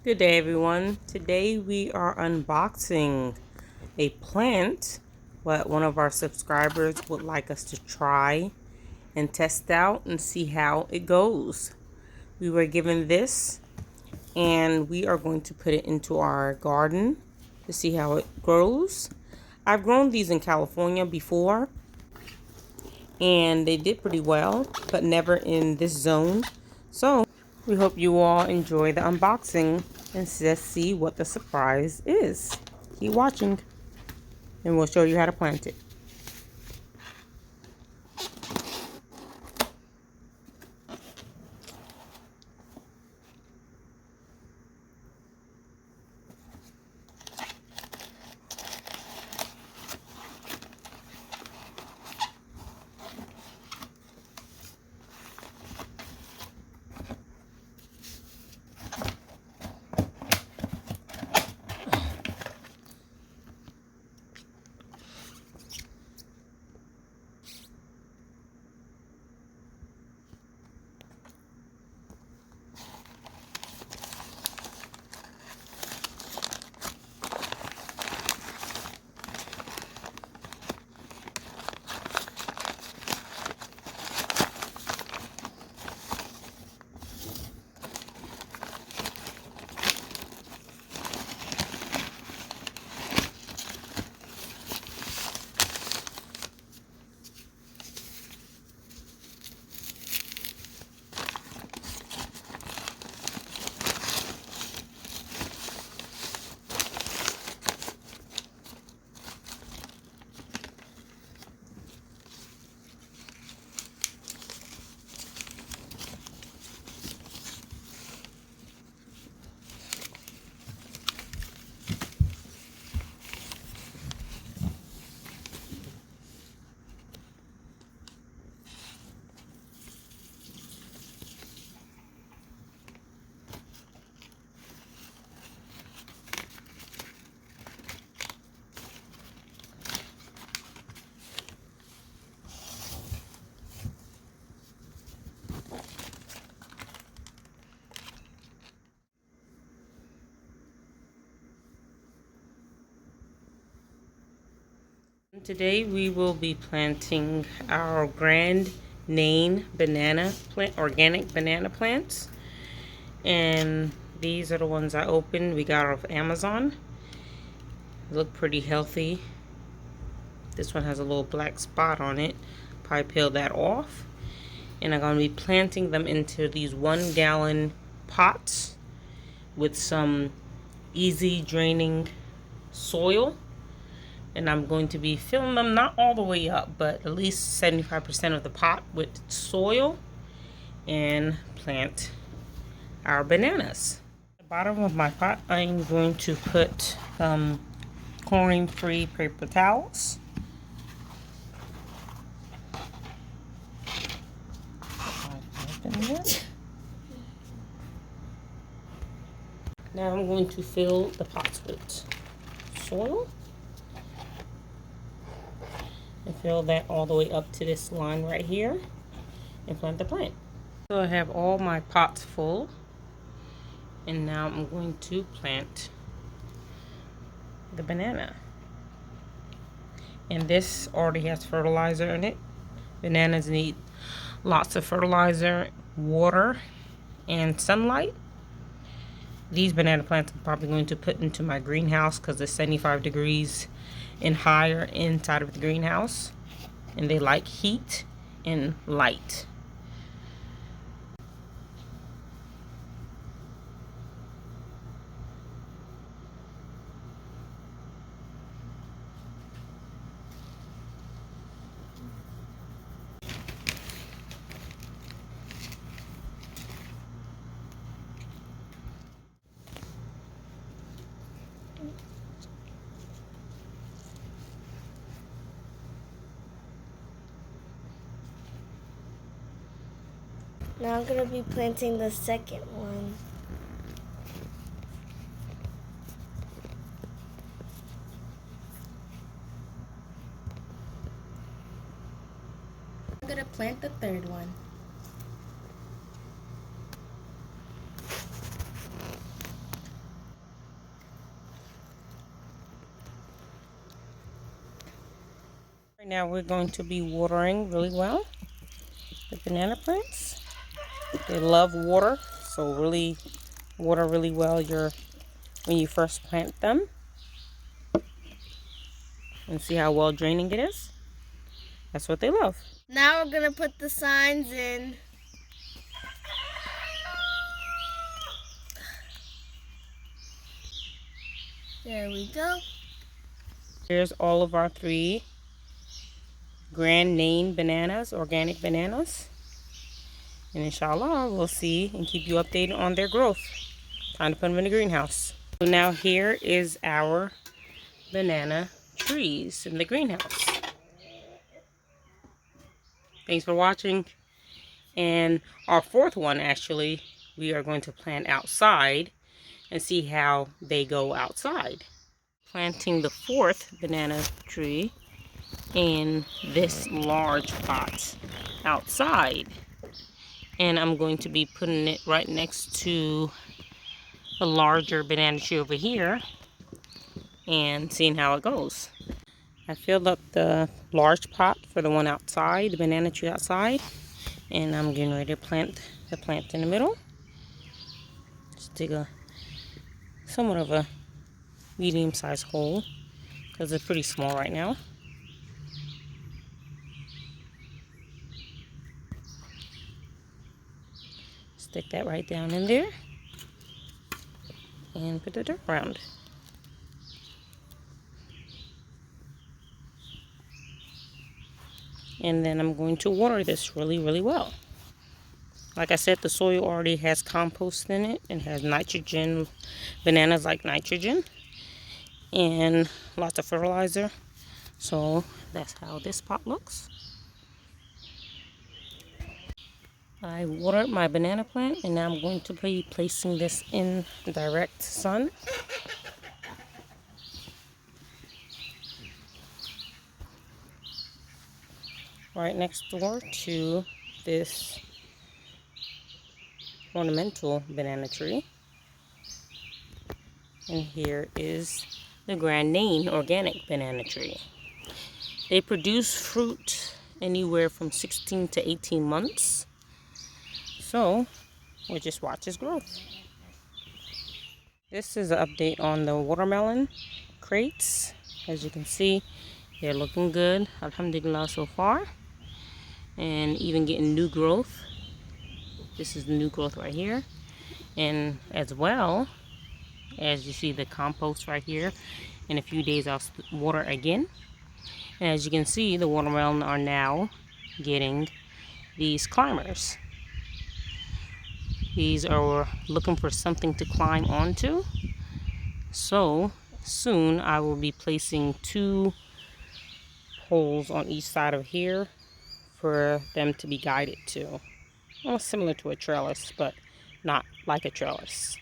Good day, everyone. Today we are unboxing a plant what one of our subscribers would like us to try and test out and see how it goes. We were given this and we are going to put it into our garden to see how it grows. I've grown these in California before and they did pretty well, but never in this zone. So we hope you all enjoy the unboxing and just see what the surprise is. Keep watching and we'll show you how to plant it. Today we will be planting our Grand Nain banana plant, organic banana plants. And these are the ones I opened. We got off Amazon. They look pretty healthy. This one has a little black spot on it. Probably peel that off. And I'm going to be planting them into these 1-gallon pots with some easy draining soil. And I'm going to be filling them not all the way up, but at least 75% of the pot with soil and plant our bananas. At the bottom of my pot, I'm going to put chlorine-free paper towels. Now I'm going to fill the pots with soil. And fill that all the way up to this line right here and plant the plant. So I have all my pots full and now I'm going to plant the banana. And this already has fertilizer in it. Bananas need lots of fertilizer, water, and sunlight. These banana plants I'm probably going to put into my greenhouse because it's 75 degrees and higher inside of the greenhouse, and they like heat and light. Now I'm going to be planting the second one. I'm going to plant the third one. Right now we're going to be watering really well the banana plants. They love water, so really water really well when you first plant them. And see how well draining it is? That's what they love. Now we're gonna put the signs in. There we go. Here's all of our 3 grand name bananas, organic bananas. And inshallah, we'll see and keep you updated on their growth. Time to put them in the greenhouse. So now here is our banana trees in the greenhouse. Thanks for watching. And our 4th one, actually, we are going to plant outside and see how they go outside. Planting the 4th banana tree in this large pot outside. And I'm going to be putting it right next to a larger banana tree over here and seeing how it goes. I filled up the large pot for the one outside, the banana tree outside, and I'm getting ready to plant the plant in the middle. Just dig somewhat of a medium-sized hole because it's pretty small right now. Stick that right down in there and put the dirt around. And then I'm going to water this really, really well. Like I said, the soil already has compost in it and has nitrogen. Bananas like nitrogen and lots of fertilizer. So that's how this pot looks. I watered my banana plant and now I'm going to be placing this in direct sun. Right next door to this ornamental banana tree. And here is the Grand Nain organic banana tree. They produce fruit anywhere from 16 to 18 months. So we'll just watch its growth. This is an update on the watermelon crates. As you can see, they're looking good, alhamdulillah, so far. And even getting new growth. This is the new growth right here. And as well, as you see the compost right here, in a few days I'll water again. And as you can see, the watermelon are now getting these climbers. These are looking for something to climb onto. So soon I will be placing 2 holes on each side of here for them to be guided to. Well, similar to a trellis, but not like a trellis.